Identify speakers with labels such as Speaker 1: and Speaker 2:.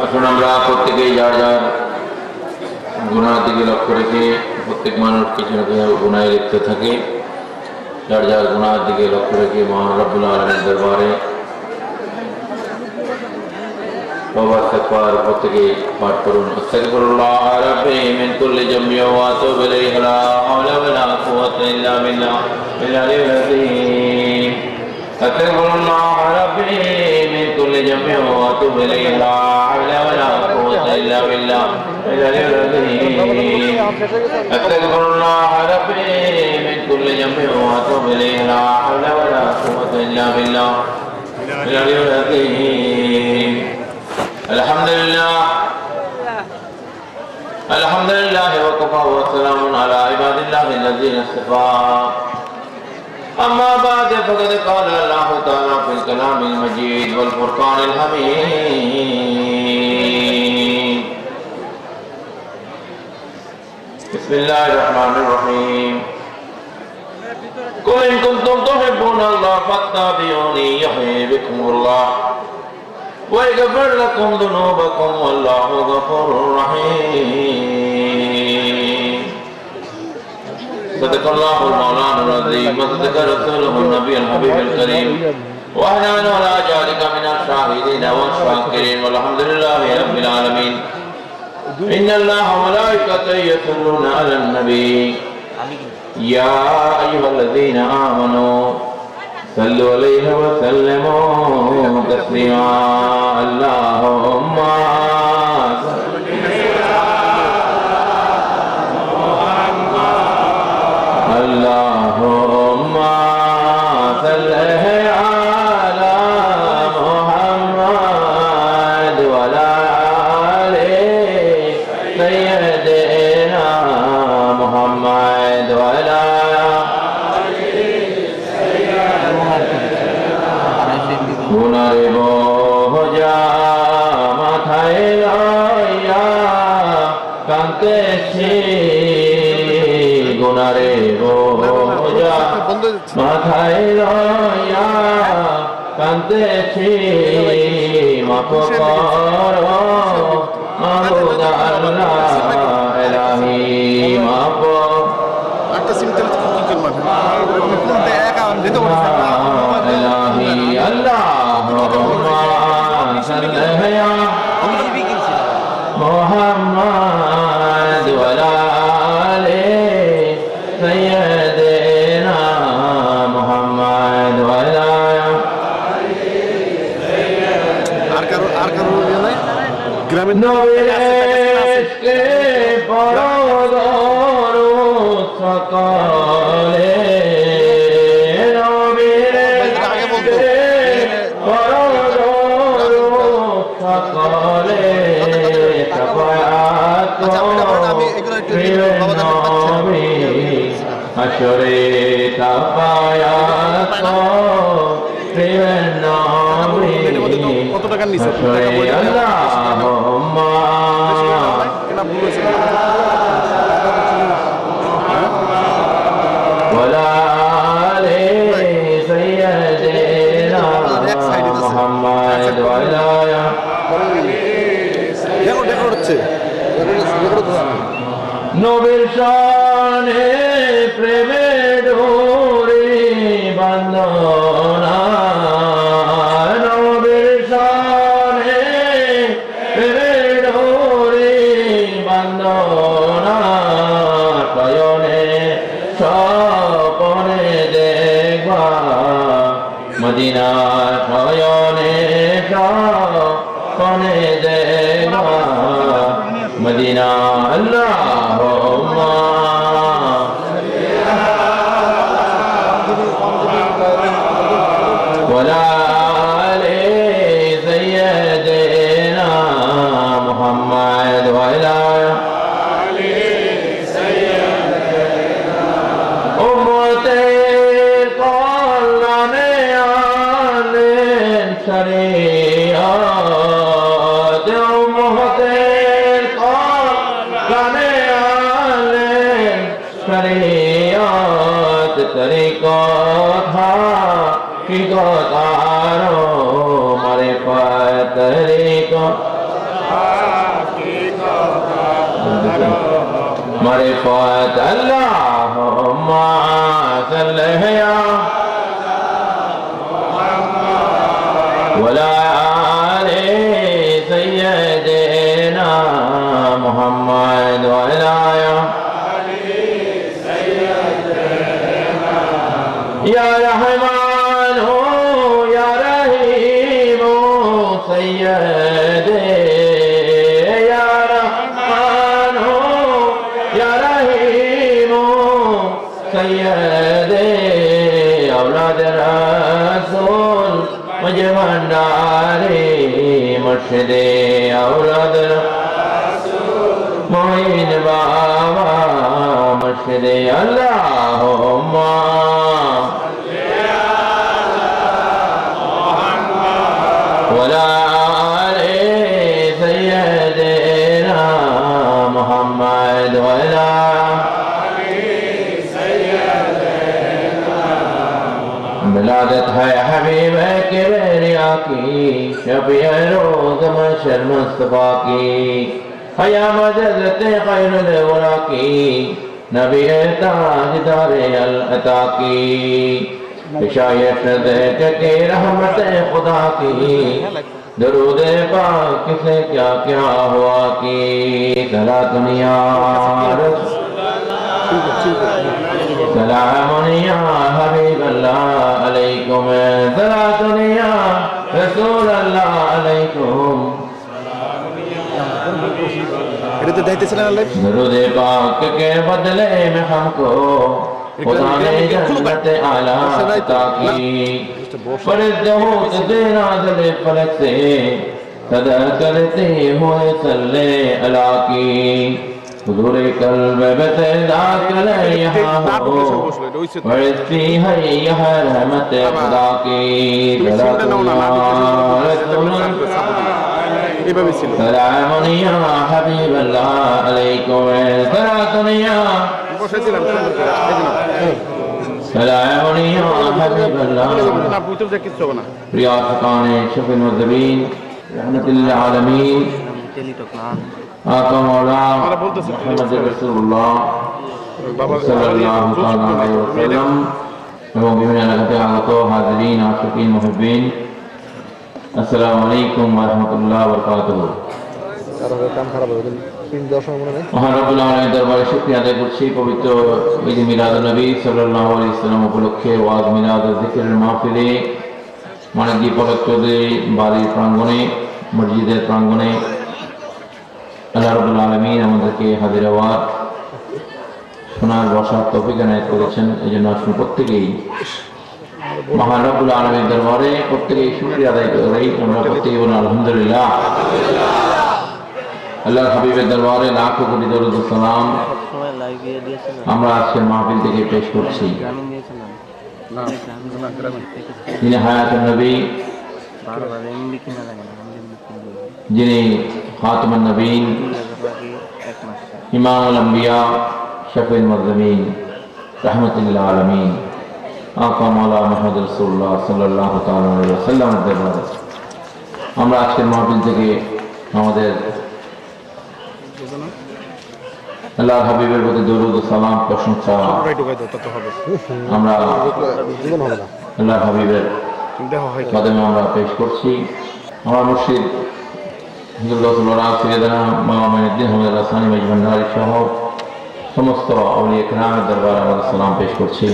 Speaker 1: এখন আমরা প্রত্যেকেই যার যার গুনার দিকে লক্ষ্য রেখে প্রত্যেক মানুষ কিছু না কিছু গুনায় লিপ্ত থাকে। যার যার গুনার দিকে লক্ষ্য রেখে মহান রব্বুল আলামিনের দরবারে তওবা ইস্তিগফার প্রত্যেকেই পাঠ করুন। আস্তাগফিরুল্লাহ রাব্বি মিন কুল্লি যামবি ওয়া আতুবু ইলাইহি লা হাওলা ওয়া লা কুওয়াতা ইল্লা বিল্লাহ আল-আলিয়্যিল আযীম। আস্তাগফিরুল্লাহ রাব্বি মিন কুল্লি যামবি ওয়া আতুবু ইলাইহি লা হাওলা ওয়া লা কুওয়াতা ইল্লা বিল্লাহ আল-আলিয়্যিল আযীম। আস্তাগফিরুল্লাহ রাব্বি মিন কুল্লি যামবি ওয়া আতুবু ইলাইহি লা হাওলা ওয়া লা কুওয়াতা ইল্লা বিল্লাহ আল-আলিয়্যিল আযীম। الحمد لله وكفى وسلام على عباد الله الذين اصطفى. أما بعد فقد قال الله تعالى في الكلام المجيد والفرقان الحميد. بسم الله الرحمن الرحيم. قل إن كنتم تحبون الله فاتبعوني يحببكم الله ويغفر لكم ذنوبكم والله غفور رحيم. صدق الله المولانا العظيم وصدق رسوله النبي الحبيب الكريم ونحن على ذلك من الشاهدين والشاكرين والحمد لله رب العالمين. إن الله وملائكته يصلون على النبي يا أيها الذين آمنوا صلوا عليه وسلموا تسليما. اللهم اللهم صل على محمد وعلى آل سيدنا محمد وعلى গুনারে বোঝা মাথায় লইয়া কাঁদতেছি, গুনারে বোঝা মাথায় লইয়া কাঁদতেছি, মাফ করো মাবুদ আল্লাহ ইলাহি মাফ একটা সিমতে কি করব কোনটা একা আমি যেতে পারছি না ইলাহি আল্লাহুম্মা সাল্লি আলা মুহাম্মাদ ওয়া আলা আলি সাইয়্যিদিনা মুহাম্মাদ ওয়া আলা আর কারো নাই গ্রামের নবীর ইশকে পরদরু সকালে নবীর ইশকে পরদরু সকালে সাফায়াত নবী হাশরে সাফায়াত নবী কত টাকা নিছে আল্লাহুম্মা ওয়ালা আলি সাইয়্যিদিনা মুহাম্মদ ওয়ালা দেখো হচ্ছে নবীর শানে প্রেমে ডোরে বাঁধনা, নবীর শানে প্রেমে ডোরে বাঁধনা, শয়নে স্বপনে দেখবা মদিনা, শয়নে স্বপনে দেখবা মদিনা। আল্লাহুম্মা ওয়ালা আলি সাইয়্যিদিনা মুহাম্মদ ওয়া আলা আলি সাইয়্যিদিনা উম্মতের কল্যাণে আনেন শরীয়ত, উম্মতের কল্যাণে معرفت اللهم صل يا ولا آل سيدنا محمد ولا يا رحمن يا رحيم سيدي يا رحمن يا رحيم سيدي أولاد رسول مجھے بھنڈاری مرشدی اولاد معین بابا مرشدی اللہم ولا آل سیدنا محمد ولا ملادت ہے حبیب کبریا کی شفیع روز محشر مصطفیٰ کی حیا مدد خیر الورا کی نبی تاجدار العطا کی عشایت دیکھ کے رحمت خدا کی درود پاک سے کیا کیا ہوا کی صلاۃ یا سلام یا حبیب اللہ علیکم صلاۃ یا رسول اللہ علیکم درود پاک کے بدلے میں ہم کو خدا نے جنت اعلیٰ عطا کی فرض ہوت سے نازل فلک سے صدا کرتے ہوئے صلی اللہ کی حضور قلب بسیدہ کلے یہاں ہو ورثی ہے یہ رحمت خدا کی صلاۃ سلام یا حبیب اللہ علیکم صلاۃ یا سلام یا حبیب اللہ ریاستان شفیع المذنبین رحمت للعالمین آقا مولا محمد رسول اللہ صلی اللہ علیہ وسلم এবং বিভিন্ন এলাকাতে আগত হাজিরিন আশিকিন মুহিব্বিন আসসালামু আলাইকুম ওয়া রাহমাতুল্লাহি ওয়া বারাকাতুহু মহান রব্বুল আলামিনের দরবারে শুকরিয়া আদায় করছি পবিত্র ঈদ মিলাদুন নবী সাল্লাল্লাহু আলাইহি ওয়াসাল্লাম উপলক্ষে ওয়াজ মিলাদ ও যিকিরের মাহফিলে মানিকজি পলক চৌধুরী বাড়ির প্রাঙ্গণে মসজিদের প্রাঙ্গণে আল্লাহ রাব্বুল আলামিন আমাদেরকে হাজির হওয়ার শোনার বসার তৌফিক এনায়েত করেছেন। এই জন্য আসলে প্রত্যেকেই মহান রব্বুল আলামিনের দরবারে প্রত্যেকেই শুকরিয়া আদায় করি। আমরা প্রত্যেকেই বলি আলহামদুলিল্লাহ। আল্লাহর হাবিবের দরবারে লাখো কোটি দরুদ ও সালাম আমরা আজকের মাহফিল থেকে পেশ করছি। যিনি হায়াতুন নবী, যিনি খাতামুন নবীন, ইমামুল আম্বিয়া, শফিউল মুযনিবিন, রাহমাতুল লিল আলামিন, আকা মাওলানা মুহাম্মদ রাসূলুল্লাহ সাল্লাল্লাহু তাআলা আলাইহি ওয়াসাল্লামের দরবারে আমরা আজকের মাহফিল থেকে আমাদের আল্লাহর হাবিবের প্রতি দরুদ ও সালাম প্রশংসা আমরা আল্লাহর হাবিবের কদমে আমরা পেশ করছি। আমার মুর্শিদ সহ সমস্ত আউলিয়া কিরামের দরবারে আমাদের সালাম পেশ করছি।